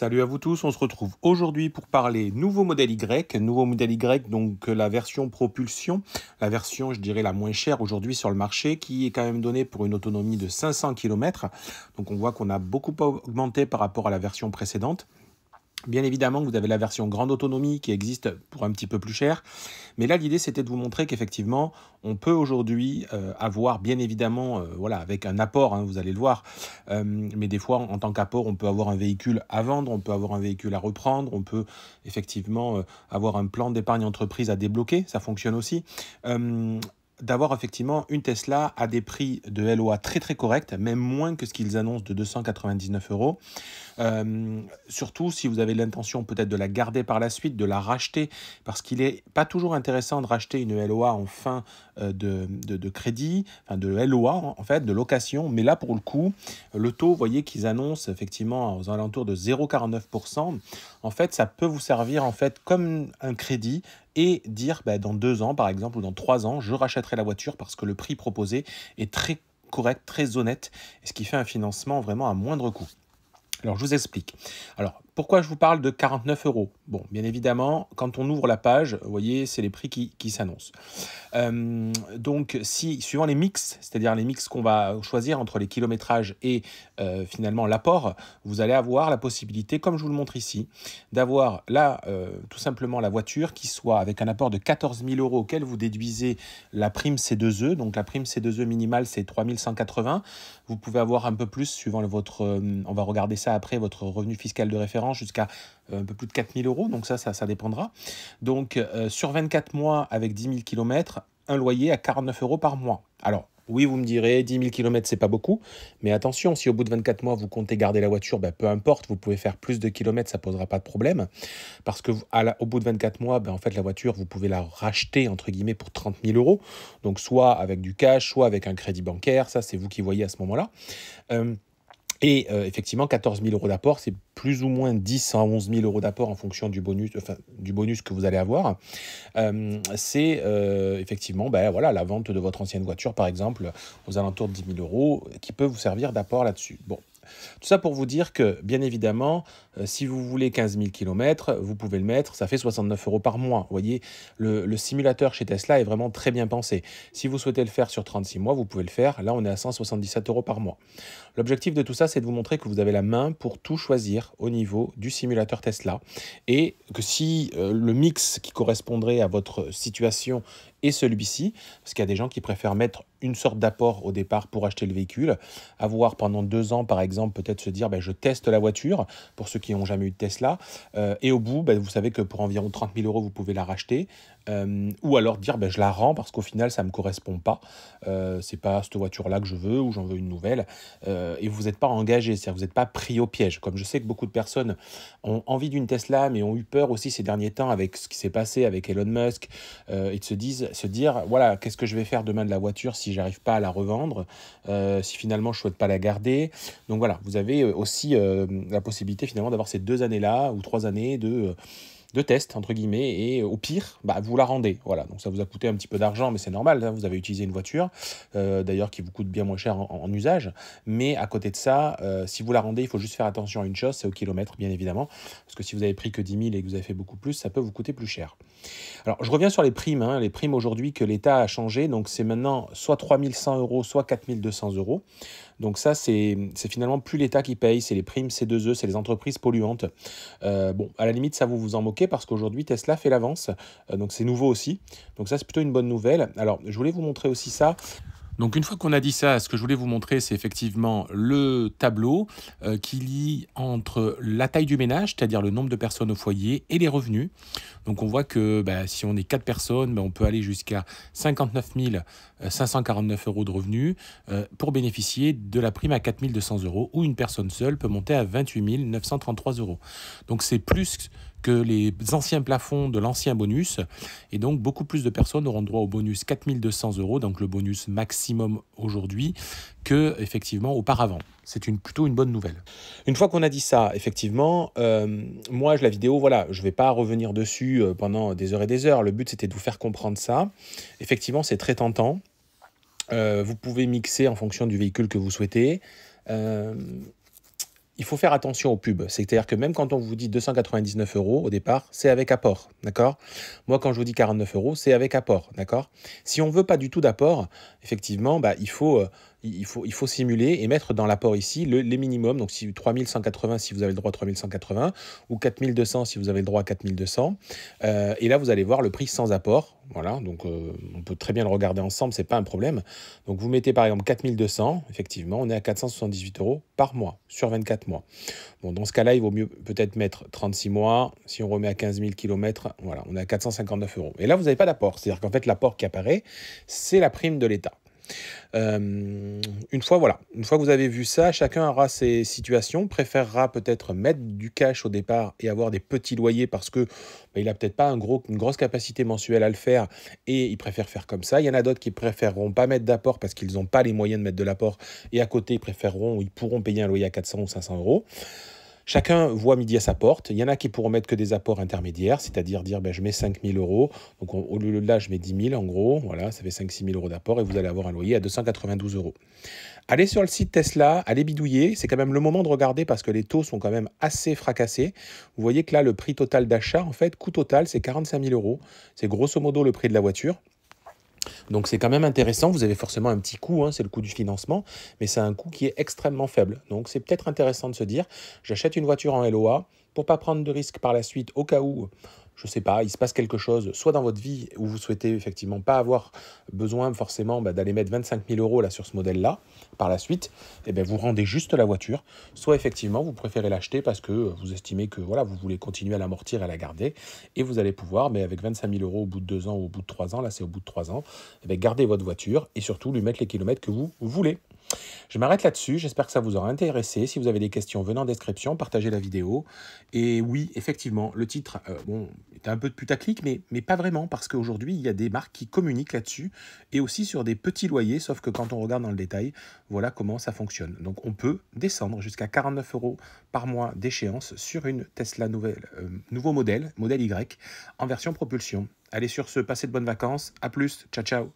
Salut à vous tous, on se retrouve aujourd'hui pour parler nouveau modèle Y, donc la version propulsion, la version je dirais la moins chère aujourd'hui sur le marché, qui est quand même donnée pour une autonomie de 500 km. Donc on voit qu'on a beaucoup augmenté par rapport à la version précédente. Bien évidemment, vous avez la version grande autonomie qui existe pour un petit peu plus cher. Mais là, l'idée, c'était de vous montrer qu'effectivement, on peut aujourd'hui avoir, bien évidemment, voilà, avec un apport, hein, vous allez le voir. Mais des fois, en tant qu'apport, on peut avoir un véhicule à vendre, on peut avoir un véhicule à reprendre, on peut effectivement avoir un plan d'épargne entreprise à débloquer. Ça fonctionne aussi. D'avoir effectivement une Tesla à des prix de LOA très très corrects, même moins que ce qu'ils annoncent de 299 euros. Surtout si vous avez l'intention peut-être de la garder par la suite, de la racheter, parce qu'il n'est pas toujours intéressant de racheter une LOA en fin de crédit, enfin de LOA en fait, de location, mais là pour le coup, le taux, vous voyez qu'ils annoncent effectivement aux alentours de 0,49%, en fait ça peut vous servir en fait comme un crédit et dire dans 2 ans par exemple ou dans 3 ans, je rachèterai la voiture parce que le prix proposé est très correct, très honnête, ce qui fait un financement vraiment à moindre coût. Alors, je vous explique. Alors, pourquoi je vous parle de 49 euros? Bon, bien évidemment, quand on ouvre la page, vous voyez, c'est les prix qui s'annoncent. Donc, si, suivant les mix, c'est-à-dire les mix qu'on va choisir entre les kilométrages et finalement l'apport, vous allez avoir la possibilité, comme je vous le montre ici, d'avoir là, tout simplement la voiture qui soit avec un apport de 14 000 euros auquel vous déduisez la prime C2E. Donc, la prime C2E minimale, c'est 3 180. Vous pouvez avoir un peu plus suivant votre, on va regarder ça après, votre revenu fiscal de référence jusqu'à un peu plus de 4 000 euros. Donc ça dépendra. Donc sur 24 mois avec 10 000 km, un loyer à 49 euros par mois. Alors oui, vous me direz, 10 000 km, c'est pas beaucoup. Mais attention, si au bout de 24 mois, vous comptez garder la voiture, peu importe, vous pouvez faire plus de kilomètres, ça posera pas de problème. Parce que au bout de 24 mois, en fait, la voiture, vous pouvez la racheter, entre guillemets, pour 30 000 euros. Donc soit avec du cash, soit avec un crédit bancaire. Ça, c'est vous qui voyez à ce moment-là. Effectivement, 14 000 euros d'apport, c'est plus ou moins 10 à 11 000 euros d'apport en fonction du bonus que vous allez avoir. C'est effectivement voilà, la vente de votre ancienne voiture, par exemple, aux alentours de 10 000 euros, qui peut vous servir d'apport là-dessus. Bon. Tout ça pour vous dire que, bien évidemment, si vous voulez 15 000 km, vous pouvez le mettre, ça fait 69 euros par mois. Vous voyez, le simulateur chez Tesla est vraiment très bien pensé. Si vous souhaitez le faire sur 36 mois, vous pouvez le faire. Là, on est à 177 euros par mois. L'objectif de tout ça, c'est de vous montrer que vous avez la main pour tout choisir au niveau du simulateur Tesla et que si le mix qui correspondrait à votre situation est celui-ci, parce qu'il y a des gens qui préfèrent mettre une sorte d'apport au départ pour acheter le véhicule, avoir pendant 2 ans par exemple, peut-être se dire je teste la voiture, pour ceux qui n'ont jamais eu de Tesla, et au bout, vous savez que pour environ 30 000 euros, vous pouvez la racheter, ou alors dire je la rends parce qu'au final ça ne me correspond pas, c'est pas cette voiture-là que je veux ou j'en veux une nouvelle, et vous n'êtes pas engagé, c'est-à-dire vous n'êtes pas pris au piège. Comme je sais que beaucoup de personnes ont envie d'une Tesla, mais ont eu peur aussi ces derniers temps avec ce qui s'est passé avec Elon Musk, et de se dire, voilà, qu'est-ce que je vais faire demain de la voiture si j'arrive pas à la revendre, si finalement je souhaite pas la garder. Donc voilà, vous avez aussi la possibilité finalement d'avoir ces 2 années-là, ou 3 années de test, entre guillemets, et au pire, vous la rendez. Voilà, donc ça vous a coûté un petit peu d'argent, mais c'est normal, hein, vous avez utilisé une voiture, d'ailleurs qui vous coûte bien moins cher en usage, mais à côté de ça, si vous la rendez, il faut juste faire attention à une chose, c'est au kilomètre, bien évidemment, parce que si vous avez pris que 10 000 et que vous avez fait beaucoup plus, ça peut vous coûter plus cher. Alors, je reviens sur les primes, hein, les primes aujourd'hui que l'État a changé, donc c'est maintenant soit 3 100 euros, soit 4 200 euros. Donc ça, c'est finalement plus l'État qui paye, c'est les primes C2E, c'est les entreprises polluantes. Bon, à la limite, ça vous en moquez parce qu'aujourd'hui, Tesla fait l'avance, donc c'est nouveau aussi. Donc ça, c'est plutôt une bonne nouvelle. Alors, je voulais vous montrer aussi ça. Donc une fois qu'on a dit ça, ce que je voulais vous montrer, c'est effectivement le tableau qui lie entre la taille du ménage, c'est-à-dire le nombre de personnes au foyer, et les revenus. Donc on voit que si on est 4 personnes, on peut aller jusqu'à 59 549 euros de revenus pour bénéficier de la prime à 4 200 euros, ou une personne seule peut monter à 28 933 euros. Donc c'est plus que les anciens plafonds de l'ancien bonus, et donc beaucoup plus de personnes auront droit au bonus 4 200 euros, donc le bonus maximum aujourd'hui, que effectivement auparavant. C'est plutôt une bonne nouvelle. Une fois qu'on a dit ça, effectivement, moi, la vidéo, voilà, je ne vais pas revenir dessus pendant des heures et des heures. Le but, c'était de vous faire comprendre ça. Effectivement, c'est très tentant. Vous pouvez mixer en fonction du véhicule que vous souhaitez. il faut faire attention aux pubs. C'est-à-dire que même quand on vous dit 299 euros au départ, c'est avec apport, d'accord? Moi, quand je vous dis 49 euros, c'est avec apport, d'accord? Si on ne veut pas du tout d'apport, effectivement, bah, il faut simuler et mettre dans l'apport ici les minimums. Donc, si 3180 si vous avez le droit à 3180 ou 4200 si vous avez le droit à 4200. Et là, vous allez voir le prix sans apport. Voilà, donc on peut très bien le regarder ensemble, c'est pas un problème. Donc, vous mettez par exemple 4200, effectivement, on est à 478 euros par mois sur 24 mois. Bon, dans ce cas-là, il vaut mieux peut-être mettre 36 mois. Si on remet à 15 000 km, voilà, on est à 459 euros. Et là, vous n'avez pas d'apport. C'est-à-dire qu'en fait, l'apport qui apparaît, c'est la prime de l'État. Une fois, voilà, une fois que vous avez vu ça, chacun aura ses situations, préférera peut-être mettre du cash au départ et avoir des petits loyers parce que il n'a peut-être pas une grosse capacité mensuelle à le faire et il préfère faire comme ça. Il y en a d'autres qui préféreront pas mettre d'apport parce qu'ils n'ont pas les moyens de mettre de l'apport et à côté, ils pourront payer un loyer à 400 ou 500 euros. Chacun voit midi à sa porte. Il y en a qui pourront mettre que des apports intermédiaires, c'est-à-dire dire ben, je mets 5 000 euros. Donc au lieu de là, je mets 10 000 en gros. Voilà, ça fait 5 000 6 000 euros d'apport et vous allez avoir un loyer à 292 euros. Allez sur le site Tesla, allez bidouiller. C'est quand même le moment de regarder parce que les taux sont quand même assez fracassés. Vous voyez que là, le prix total d'achat, en fait, coût total, c'est 45 000 euros. C'est grosso modo le prix de la voiture. Donc c'est quand même intéressant, vous avez forcément un petit coût, hein, c'est le coût du financement, mais c'est un coût qui est extrêmement faible. Donc c'est peut-être intéressant de se dire, j'achète une voiture en LOA pour pas prendre de risques par la suite au cas où, je sais pas, il se passe quelque chose, soit dans votre vie où vous souhaitez effectivement pas avoir besoin forcément d'aller mettre 25 000 euros là sur ce modèle-là, par la suite, eh bien, vous rendez juste la voiture, soit effectivement vous préférez l'acheter parce que vous estimez que voilà, vous voulez continuer à l'amortir et à la garder, et vous allez pouvoir, mais avec 25 000 euros au bout de 2 ans ou au bout de 3 ans, là c'est au bout de 3 ans, eh bien, garder votre voiture et surtout lui mettre les kilomètres que vous voulez. Je m'arrête là-dessus, j'espère que ça vous aura intéressé. Si vous avez des questions, venez en description, partagez la vidéo. Et oui, effectivement, le titre était un peu de putaclic, mais pas vraiment, parce qu'aujourd'hui, il y a des marques qui communiquent là-dessus, et aussi sur des petits loyers, sauf que quand on regarde dans le détail, voilà comment ça fonctionne. Donc on peut descendre jusqu'à 49 euros par mois d'échéance sur une Tesla nouveau modèle Y, en version propulsion. Allez sur ce, passez de bonnes vacances, à plus, ciao ciao.